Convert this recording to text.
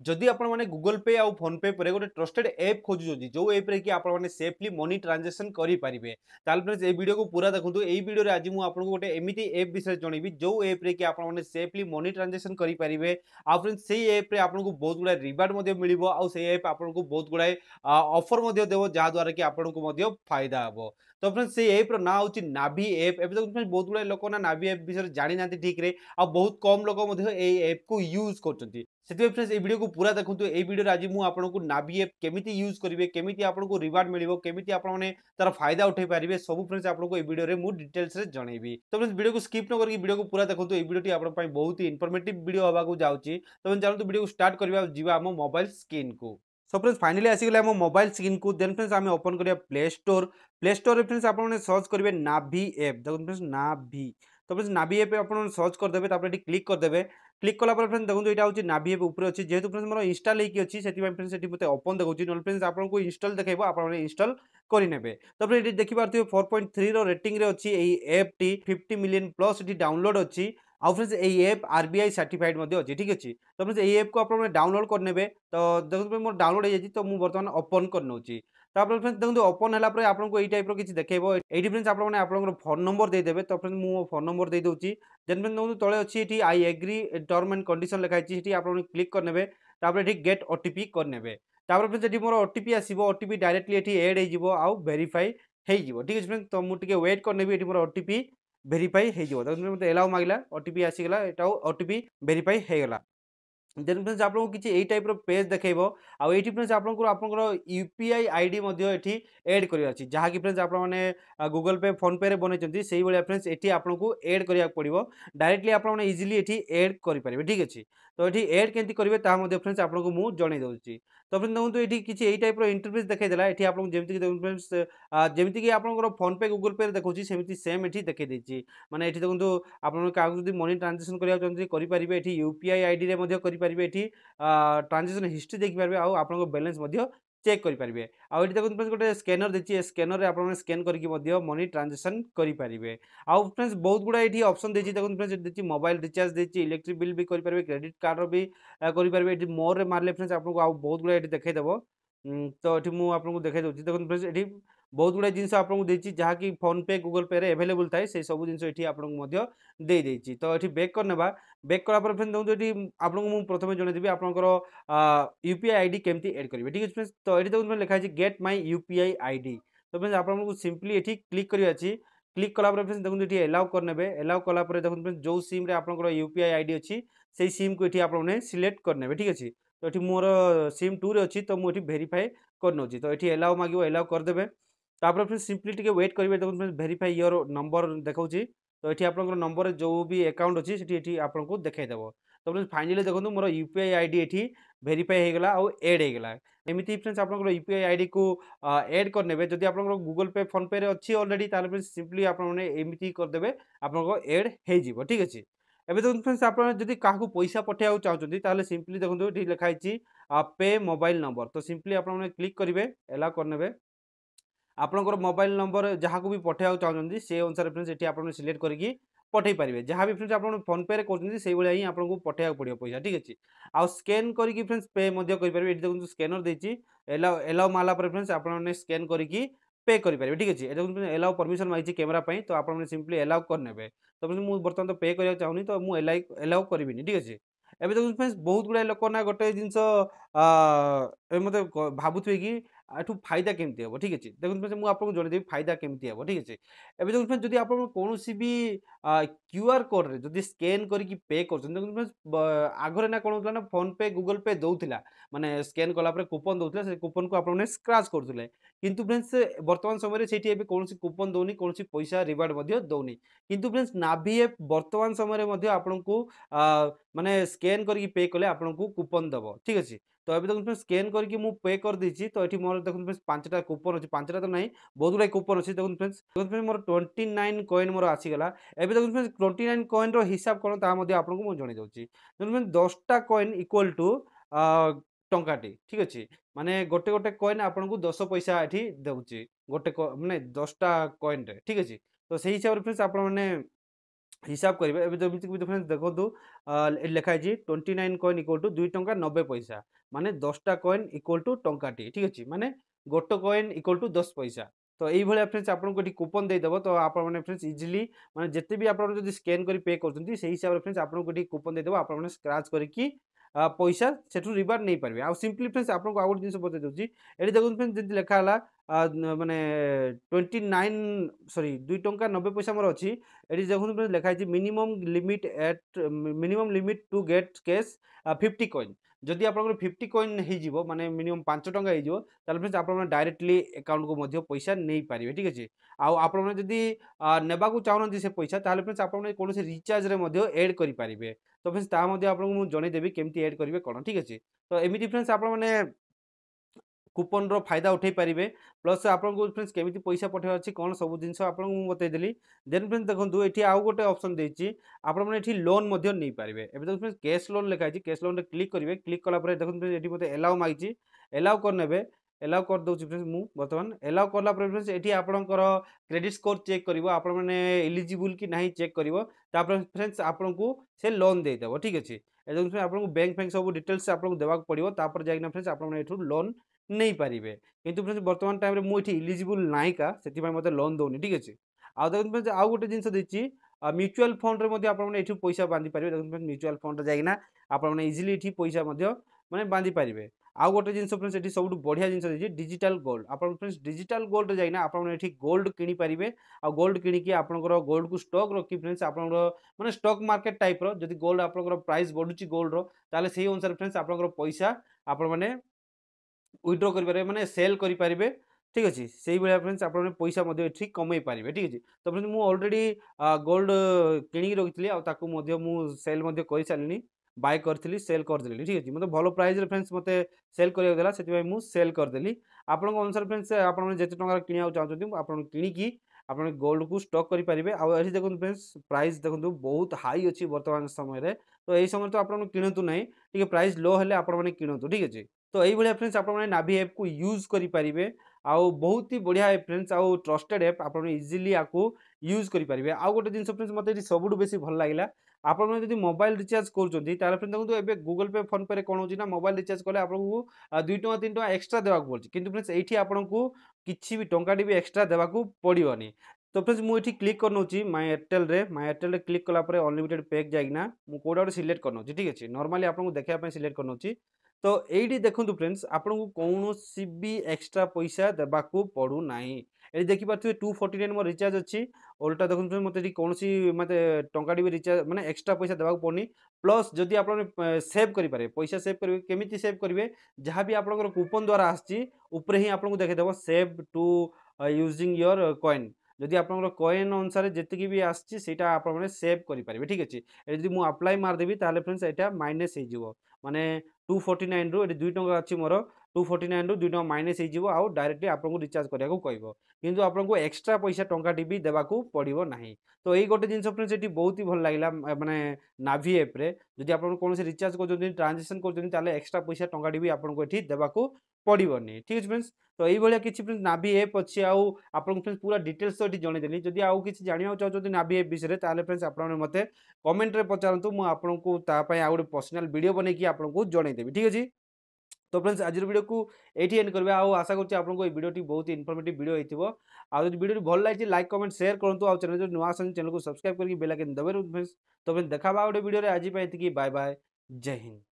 जदि आपण माने गूगल पे आउ फोन पे पर गोटे ट्रस्टेड ऐप खोजुछंती जो ऐप रे कि आपण माने सेफली मनी ट्रांजैक्शन करि पारिबे ताल फ्रेंड्स ए वीडियो को पूरा देखंतु ए वीडियो रे आज मु आपन को गोटे एमिति ऐप विषय जणेबी जो ऐप रे कि आपण माने सेफली मनी ट्रांजैक्शन करि पारिबे आ फ्रेंड्स सेही ऐप रे आपण को बहुत गुडा रिवार्ड मध्ये मिलिबो आ सेही ऐप आपण को बहुत गुडा ऑफर मध्ये देबो जा द्वारा कि आपण को मध्ये फायदा हबो तो फ्रेंड्स सेही ऐप रो ना होची नाभी ऐप एबे तो फ्रेंड्स बहुत गुडा लोक ना नाभी ऐप विषय जानि नांती ठीक रे आ बहुत कम लोक मध्ये ए ऐप को यूज करचंती से फ्रेंड्स ये वीडियो को पूरा देखो ये वीडियो आज मुझे आपको नाभी एप केमी यूज करेंगे केमी आपको रिवार्ड मिले केमी आपने तार फायदा उठे पारे सब फ्रेंड्स आपको ये वीडियो में डिटेल्स रे जनइबी तो फ्रेंड्स वीडियो को स्किप न करके वीडियो को पूरा देखो ये वीडियो आप बहुत ही इनफॉर्मेटिव वीडियो होगा जाऊँगी तो फ्रेंड्स चलते वीडियो को स्टार्ट करवा जीवा आम मोबाइल स्क्रीन को सो फ्रेंड्स फाइनली आसीगले आम मोबाइल स्क्रीन को देन फ्रेंड्स आम ओपन करिया प्ले स्टोर फ्रेंड्स आपने सर्च करेंगे नाभी एप देखो फ्रेंड्स नाभी तो फ्रेंड्स नाभी एप आप सर्च करदे क्लिक करदे क्लिक कला फ्रेंड्स देखो यहाँ हूँ नाभी एप ऊपर अच्छी जेहतु फ्रेंड्स मोर इंस्टॉल होगी अच्छी से फ्रेंड्स ये मत ओपन देखो ना फ्रेंड्स आपको इंस्टॉल देखो आप इंस्टॉल करेंगे तो फ्रेंड्स ये देखिए 4.3 रेटिंग रे अच्छी एप टी 50 मिलियन प्लस ये डाउनलोड अच्छी आउ फ्रेंड्स ये ऐप आरबीआई सर्टिफाइड अच्छी ठीक अच्छे तो फ्रेंड्स ये ऐप को आप डाउनलोड करने तो देखो मोर डाउनलोड हो तो मुझे बर्तमान ओपन कर नौची तापर फ्रेंड्स देखो ओपन है आपको ये टाइप किसी देखो ये फ्रेंड्स आपको फोन नंबर देदेवे तो फ्रेंड्स मो फोन नंबर दे दूची देन फ्रेंड्स देखो तले अच्छी ये I agree term and condition लिखाई आप क्लिक करने तापर ये गेट ओटीपी करने तापर फ्रेंड्स ये मोर ओटीपी आसो ओटीपी डायरेक्टली ये एड हो आउ वेरीफाई हो ठीक है फ्रेंड्स तो मुझे वेट करने ये मोर ओटीपी वेरीफाई हो मत एलाउ मांगला ओटीपी आसीगला एटा ओटीपी वेरीफाई हो गला देन फ्रेंड्स आपको किसी यही टाइप पेज देखो आउ ये फ्रेंड्स आपंकर यूपीआई आईडी ये एड कर जहाँकि फ्रेंड्स आपने गूगल पे फोन पे बनई से भाया फ्रेंड्स ये आपको एड करा पड़ो डायरेक्टली आपने इजिली ये एड करेंगे ठीक अच्छे तो ये एड केमती करेंगे फ्रेंड्स आपको मुझे जन दूसरी तो फ्रेंड्स देखो ये किसी यही टाइप इंटरफेस देखा ये आपको जमीक फ्रेंड्स जमीक आपंकर फोन पे गूगल पे देखा सेमती सेम ये देखी मैंने ये देखो आप मनी ट्रांजेक्शन करेंगे ये यूपीआई आईडी में करेंगे ये ट्रांजेक्शन हिस्ट्री देखिपारे आउ आप बैलेंस चेक करेंगे आउ ये देखो फ्रेंड्स गोटे स्कैनर देखिए स्कैनर आप स्कैन करके मनी ट्रांजेक्शन करेंगे आउ फ्रेंड्स बहुत गुड़ा ये ऑप्शन देखिए देखो फ्रेंड्स देखिए मोबाइल रिचार्ज देखिए इलेक्ट्रिक बिल भी करेंगे क्रेडिट कार्ड भी करेंगे ये मोर मारे फ्रेंड्स आपको आउ बहुत गुड़ा ये देखईदेव तो ये मुझे आपको देखा दूसरी देखो फ्रेंड्स ये बहुत गुड़ा जिन आपको देती जहाँकि फोन पे गूगल पे एभेलेबल थाए से सब जिन ये आपको देदेची तो ये बैक करने बैक करापर फ्रेंड्स देखो ये आपको मुझे प्रथम जनईदेवी आपंकर यूपीआई आईडी केमती एड करेंगे ठीक है फ्रेंड्स तो ये देखो लिखा है गेट माय यूपीआई आईडी तो फ्रेंड्स आपको सिंपली ये क्लिक करिया क्लिक कला फ्रेंड्स देखो ये एलाउ करने एलाउ कला देखो फ्रेंड्स जो सिम रे आपंकर यूपीआई आईडी अच्छी से सिम को ये आपने सिलेक्ट करने ठीक अच्छे तो ये मोर सिम 2 रे अच्छी तो मुझे वेरीफाई करनौची तो ये एलाउ मांगे एलाउ करदे तापर फिर सिंपली टिके वेट करेंगे देखो वेरीफाई योर नंबर देखा तो ये आप नंबर जो भी अकाउंट अच्छी ये आपको देखईदेव तो फ्रेंड्स फाइनली देखो मोर यूपीआई आईडी ये वेरीफाई होगला आउ एड होगला एमती फ्रेंड्स आप यूपीआई आईडी को एड करने जब आप गूगल पे फोन पे अच्छी अलरेडी फ्रेंड्स सिंपली आपमती करदे आपको एड हो ठीक अच्छे एवं देखो फ्रेंड्स आप क्या पैसा पठाइबा चाहते सिंपली देखो ये लिखाई पे मोबाइल नंबर तो सिंपली आप क्लिक करेंगे एलाउ करने आपंकर मोबाइल नंबर जहाँ को भी पठाइबा चाहते से अनुसार फ्रेंड्स ये आप सिलेक्ट करके पठे पारे जहाँ भी फ्रेंड्स आप फोन पे कर भाई आपको पठाइबा पड़ो पैसा ठीक अच्छे आउ स्कैन करके फ्रेंड्स पे करेंगे ये देखो स्कैनर देती एलाउ एलाउ माला फ्रेंड्स आपने स्कैन करके पे करेंगे ठीक अच्छे देखो एलाउ परमिशन मांगी कैमेरा तो आप सिंपली एलाउ करने तो मुझे बर्तमान तो पे करने चाहूनी तो मुझे एलाउ करी ठीक अच्छे एवं देखो फ्रेंड्स बहुत गुड़ा लोक ना गोटे जिनस मत भावुए कि एठू फायदा केमती हम ठीक अच्छे देखो फ्रेंड्स मुझे आपको जनईदेवी फायदा केमती हम ठीक अच्छे एवं देखो फ्रेंड्स जब आप कौन भी क्यूआर कोड रे जब स्कैन करके पे कर फ्रेंड्स आगरे ना कौन होता ना फोन पे गूगल पे दौला माने स्कैन कलापर कूपन दौला से कूपन को आपने स्क्राच करुले किंतु फ्रेंड्स वर्तमान समय से कौन कूपन दौनी कौन पैसा रिवार्ड दौनी किंतु फ्रेंड्स नाभी एप वर्तमान समय आपको माने स्कैन करके पे कले आपको कूपन दब ठीक अच्छे तो अभी देखो स्कैन करके मुझे पे कर देती तो ये मोर देखो फ्रेंड्स 5टा कूपन अच्छी 5टा तो नहीं बहुत गुड़ा कूपन अच्छी देखो फ्रेंड्स मोर 29 कॉइन मोर आसीगला एवं देखो फ्रेंड्स 29 कॉइन हिसाब कौन आपको मुझे जन दूसरी देखो फ्रेंड्स 10टा कॉइन इक्वल टू टंकाटी ठीक अच्छे माने गोटे गोटे कॉइन आपको 10 पैसा ये दूसरी गोटे माने 10टा कॉइन ठीक अच्छे तो से हिसाब से फ्रेंड्स आप हिसाब करेंगे एवं जमीक भी फ्रेंड्स देखो लिखाई 29 कॉइन इक्वल टू 2 टंका 90 पैसा माने 10टा कॉइन इक्वल टू टंकाटी ठीक अच्छे माने गोटे कॉइन इक्वल टू 10 पैसा तो यही फ्रेंड्स आपको ये कूपन देदेव तो आप फ्रेंड्स इजिली माने जिते भी आप स्कैन कर पे कर हिसाब से फ्रेंड्स आपको ये कूपन देदेव आप स्क्राच करके पैसा से रिवार्ड नहीं पारे आ सिंपली फ्रेंड्स आपको आउ गोटे जिन बता दूसरी ये देखो फ्रेंड्स जब लिखा माने 29 सॉरी 2 टंका 90 पैसा मोर अच्छी ये देखो फ्रेंड्स लिखाई minimum limit at minimum limit to get cash 50 coin जदि आप 50 कॉइन हो माने मिनिमम 5 टंका हो फ्रेंड्स आप डायरेक्टली अकाउंट को मध्य पैसा नहीं पारे ठीक अच्छे आदि नेबा चाहूँ से पैसा फ्रेंड्स आप कौन रिचार्ज एड करेंगे तो फ्रेंड्स आपको जनईदेवी केमती एड करेंगे कौन ठीक अच्छे तो एमती फ्रेंड्स आप कूपन रो फायदा उठे पारे प्लस आपको फ्रेंड्स केमी पैसा पठेबार अच्छी कौन सब जिन आपको बतईदेली देन फ्रेंड्स देखो ये आउ गोटे ऑप्शन देती आपने लोन नहीं पारे एवं देखो फ्रेंड्स कैश लोन लिखाई कैश लोन क्लिक करेंगे क्लिक कलापर देखो ये मतलब एलाउ मांगी एलाउ करने एलाउ कर दूसरी फ्रेंड्स मु बर्तमान एलाउ कला फ्रेंड्स ये आपंकर क्रेडिट स्कोर चेक कर आपने एलिजिबल कि नहीं चेक कर फ्रेंड्स आपको से लोन देदेव ठीक अच्छे आपको बैंक फैंक सब डिटेल्स आपको देवाक पड़ो तापर जाइना फ्रेंड्स आप लोन नहीं पारे किंतु फ्रेंड्स बर्तमान टाइम मुझे इलिजिबल नाई का से मत लोन दौनी ठीक अच्छे आउ देखते आउ गोटे जिन देखिए म्यूचुअल फंड रे आपने पैसा बांधि पारे देखते म्यूचुअल फंड जाइना आपने इजिली ये पैसा माने बांधि पारे आउ गोटे जिन फ्रेंड्स ये सब बढ़िया जिन देखिए डिजिटल गोल्ड आप फ्रेंड्स डिजिटल गोल्ड जाइना आपने गोल्ड किनी पारे आ गोल्ड किणिकी आपंकर गोल्ड को स्टॉक रखी फ्रेंड्स आप माने स्टॉक मार्केट टाइप रो जदि गोल्ड आपंकर प्राइस बढ़ुची गोल्ड रो ताले से अनुसार फ्रेंड्स आपंकर पैसा आपण माने विड्रॉ करेंगे माने सेल करेंगे ठीक अच्छे से भाया फ्रेंड्स आप पैसा ये कमई पारे ठीक अच्छे तो फ्रेंड्स मुझे अलरेडी गोल्ड किणी रखी मुझे सेल कर सारे बाय करी सेल करदेली ठीक अच्छे मतलब भल प्राइस फ्रेंड्स मत सेल कराला से मुझे सेल करदेली आप अनुसार फ्रेंड्स आपने जिते टकर किणा चाहते आप किणिकी आप गोल्ड को स्टॉक करेंगे आगे देखो फ्रेंड्स प्राइस देखो बहुत हाई अच्छी बर्तमान समय तो यही समय तो आप किणतु ना ठीक प्राइस लो हेल्ले आपने किणतु ठीक अच्छे तो यही फ्रेंड्स आप नाभि ऐप को यूज करेंगे आउ बहुत ही बढ़िया ऐप फ्रेंड्स आउ ट्रस्टेड ऐप आप इजिली आपको यूज करेंगे आउ गोटे जिन फ्रेंड्स मतलब सब बेसी भल लगे आपड़ी मोबाइल रिचार्ज करें फ्रेंड्स देखो ये गूगल पे फोन पे कौन होना मोबाइल रिचार्ज कले आपको 2 टଙ୍କା 3 टଙ୍କା एक्सट्रा देवाक पड़े कि फ्रेंड्स ये आपको किसी भी टंकाटी भी एक्सट्रा देवाक पड़ोनी तो फ्रेंड्स मुझे क्लिक कर नौची माय एयरटेल क्लिक कलापर अनलिमिटेड पैक जाइना मुझे कौटा गोटे सिलेक्ट कर नौची ठीक अच्छे नॉर्मली आपको देखा सिलेक्ट कर नौची तो ये देखो फ्रेंड्स आपको कौन भी एक्सट्रा पैसा देवाक पड़ूना ये देखिए 249 मो रिचार्ज अच्छी ओल्टा देखो फ्रेंड्स मतलब कौन मत टंकाटी भी रिचार्ज मैंने एक्सट्रा पैसा देवाक पड़नी प्लस जदि आप सेव करेंगे पैसा सेव करेंगे केमी सेव करेंगे जहाँ भी आप कूपन द्वारा आसी ही आपको देखीदेव save to using your coin जदि आप कॉइन अनुसार जी भी आसटा आप सेव करेंगे ठीक अच्छे यदि मुझे अप्लाई मारदेवी फ्रेंड्स यहाँ माइनस हो माने 249 रु 2 टଙ୍କା अच्छी मोर 249 रु 2 टଙ୍କା माइनस हो आउ डायरेक्टली आपको रिचार्ज करने को किंतु आपको एक्सट्रा पैसा टंकाटी भी देवाक पड़ो ना तो यही गोटे जिन फ्रेंड्स ये बहुत ही भल लगे माने नाभि ऐप रे जदि आप कौन रिचार्ज कर ट्रांजेक्शन कर एक्सट्रा पैसा टंकाटी भी आपको ये देवाक पड़ोनी ठीक है फ्रेंड्स तो यही किसी फ्रेंड्स नाभि ऐप अच्छी आउ फ्रेंड्स पूरा डिटेल्स तो ये जनईदेली जदि आउ किसी जानवा चाहते नाभि ऐप विषय फ्रेंड्स आपने मत कमेंट रे पचारतु मुझे आपको आउ गोटे पर्सनाल वीडियो बनैकी आपको जनईदेवी ठीक अच्छे तो फ्रेंड्स आज वीडियो को ये एंड करवा आशा करছি आपको ये वीडियो बहुत ही इनफॉर्मेटिव वीडियो होइथिबो आ जब वीडियो भल लगी लाइक कमेंट शेयर करंतु आ चैनल जो नुआ आसन चैनल को सब्सक्राइब करके बेल आइकन दबाइ तो फ्रेंड्स देखा गोटे वीडियो आज बाय बाय जय हिंद।